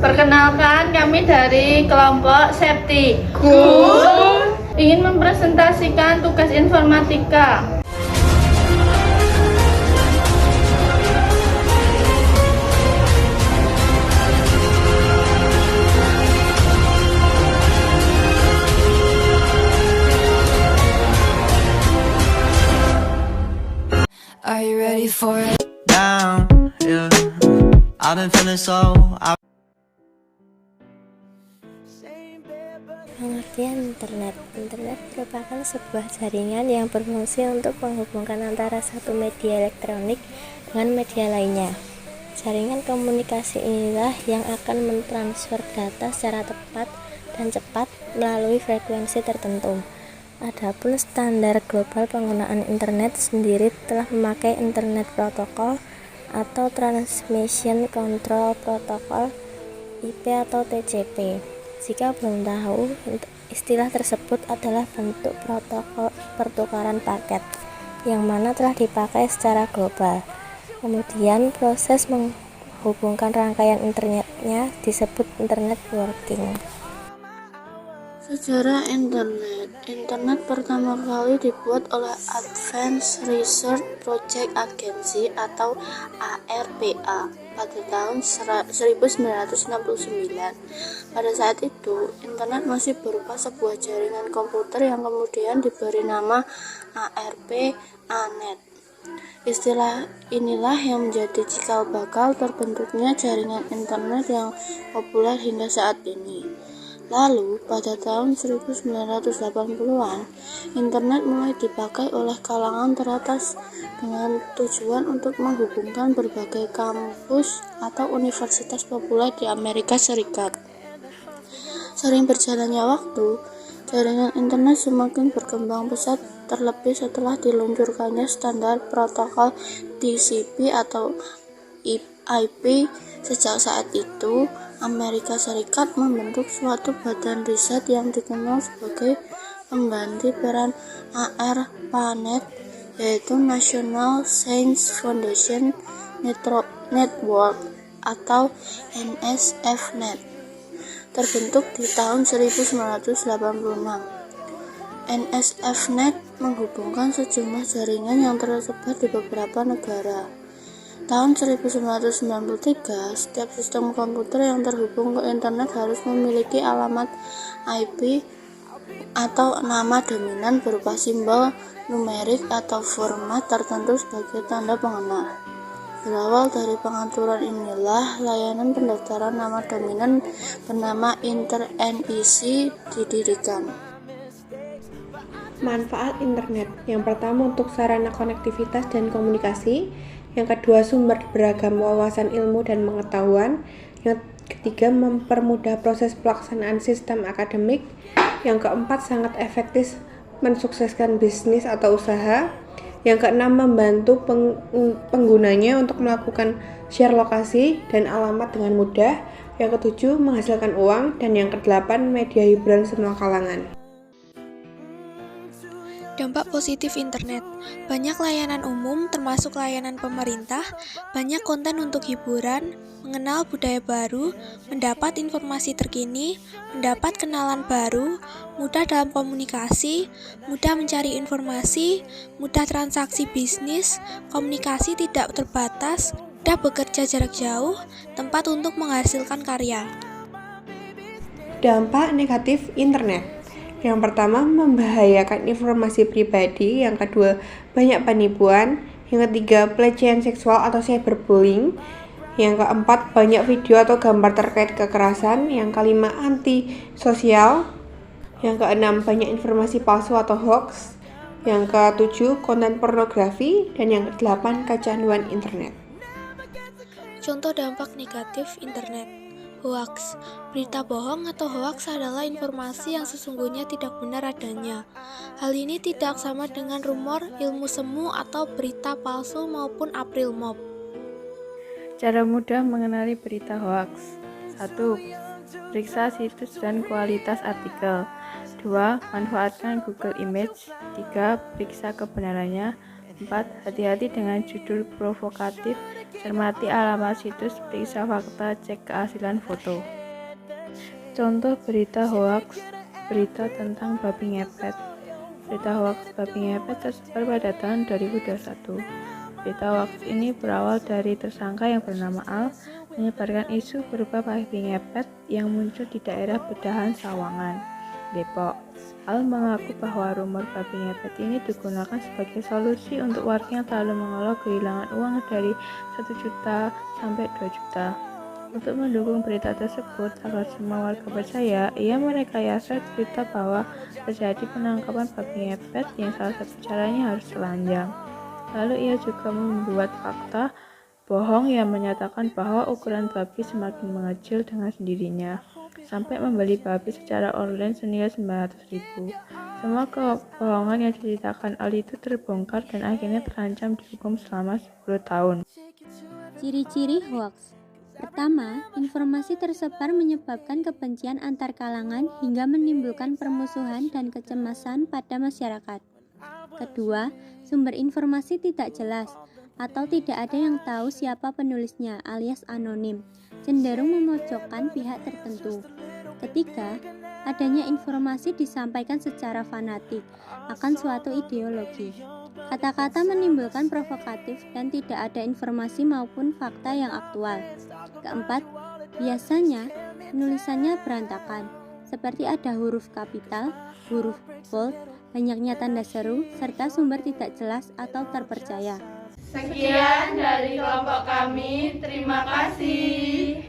Perkenalkan, kami dari kelompok Septikum ingin mempresentasikan tugas informatika. Are you ready for it? Down, yeah. I've been feeling so. Pengertian internet. Internet merupakan sebuah jaringan yang berfungsi untuk menghubungkan antara satu media elektronik dengan media lainnya. Jaringan komunikasi inilah yang akan mentransfer data secara tepat dan cepat melalui frekuensi tertentu. Adapun standar global penggunaan internet sendiri telah memakai Internet Protocol atau Transmission Control Protocol IP atau TCP. Jika belum tahu, istilah tersebut adalah bentuk protokol pertukaran paket yang mana telah dipakai secara global. Kemudian proses menghubungkan rangkaian internetnya disebut internet working. Sejarah Internet pertama kali dibuat oleh Advanced Research Project Agency atau ARPA pada tahun 1969. Pada saat itu, internet masih berupa sebuah jaringan komputer yang kemudian diberi nama ARPANET. Istilah inilah yang menjadi cikal bakal terbentuknya jaringan internet yang populer hingga saat ini. Lalu, pada tahun 1980-an, internet mulai dipakai oleh kalangan teratas dengan tujuan untuk menghubungkan berbagai kampus atau universitas populer di Amerika Serikat. Sering berjalannya waktu, jaringan internet semakin berkembang pesat, terlebih setelah diluncurkannya standar protokol TCP atau IP. Sejak saat itu, Amerika Serikat membentuk suatu badan riset yang dikenal sebagai pengganti peran ARPANET, yaitu National Science Foundation Network atau NSFNet, terbentuk di tahun 1986. NSFNet menghubungkan sejumlah jaringan yang tersebar di beberapa negara. Tahun 1993, setiap sistem komputer yang terhubung ke internet harus memiliki alamat IP atau nama dominan berupa simbol numerik atau format tertentu sebagai tanda pengenal. Berawal dari pengaturan inilah, layanan pendaftaran nama dominan bernama InterNEC didirikan. Manfaat internet. Yang pertama untuk sarana konektivitas dan komunikasi. Yang kedua, sumber beragam wawasan ilmu dan pengetahuan. Yang ketiga, mempermudah proses pelaksanaan sistem akademik. Yang keempat, sangat efektif mensukseskan bisnis atau usaha. Yang keenam, membantu penggunanya untuk melakukan share lokasi dan alamat dengan mudah. Yang ketujuh, menghasilkan uang. Dan yang kedelapan, media hiburan semua kalangan. Dampak positif internet. Banyak layanan umum termasuk layanan pemerintah, banyak konten untuk hiburan, mengenal budaya baru, mendapat informasi terkini, mendapat kenalan baru, mudah dalam komunikasi, mudah mencari informasi, mudah transaksi bisnis, komunikasi tidak terbatas, mudah bekerja jarak jauh, tempat untuk menghasilkan karya. Dampak negatif internet. Yang pertama, membahayakan informasi pribadi. Yang kedua, banyak penipuan. Yang ketiga, pelecehan seksual atau cyberbullying. Yang keempat, banyak video atau gambar terkait kekerasan. Yang kelima, anti-sosial. Yang keenam, banyak informasi palsu atau hoax. Yang ketujuh, konten pornografi. Dan yang kedelapan, kecanduan internet. Contoh dampak negatif internet. Hoax. Berita bohong atau hoax adalah informasi yang sesungguhnya tidak benar adanya. Hal ini tidak sama dengan rumor, ilmu semu, atau berita palsu maupun April Mop. Cara mudah mengenali berita hoax. 1. Periksa situs dan kualitas artikel. 2. Manfaatkan Google Image. 3. Periksa kebenarannya. 4. Hati-hati dengan judul provokatif. Cermati alamat situs, periksa fakta, cek keaslian foto. Contoh berita hoaks, berita tentang babi ngepet. Berita hoaks babi ngepet tersebar pada tahun 2021. Berita hoaks ini berawal dari tersangka yang bernama Al menyebarkan isu berupa babi ngepet yang muncul di daerah Bedahan Sawangan, Depok. Al mengaku bahwa rumor babi ngepet ini digunakan sebagai solusi untuk warga yang selalu mengeluh kehilangan uang dari 1 juta sampai 2 juta. Untuk mendukung berita tersebut agar semua warga percaya, ia merekayasa cerita bahwa terjadi penangkapan babi ngepet yang salah satu caranya harus telanjang. Lalu ia juga membuat fakta bohong yang menyatakan bahwa ukuran babi semakin mengecil dengan sendirinya, sampai membeli babi secara online senilai 900.000. Semua kebohongan yang diceritakan Al itu terbongkar dan akhirnya terancam dihukum selama 10 tahun. Ciri-ciri hoaks. Pertama, informasi tersebar menyebabkan kebencian antar kalangan hingga menimbulkan permusuhan dan kecemasan pada masyarakat. Kedua, sumber informasi tidak jelas atau tidak ada yang tahu siapa penulisnya alias anonim, cenderung memojokkan pihak tertentu. Ketiga, adanya informasi disampaikan secara fanatik akan suatu ideologi. Kata-kata menimbulkan provokatif dan tidak ada informasi maupun fakta yang aktual. Keempat, biasanya penulisannya berantakan, seperti ada huruf kapital, huruf bold, banyaknya tanda seru, serta sumber tidak jelas atau terpercaya. Sekian dari kelompok kami, terima kasih.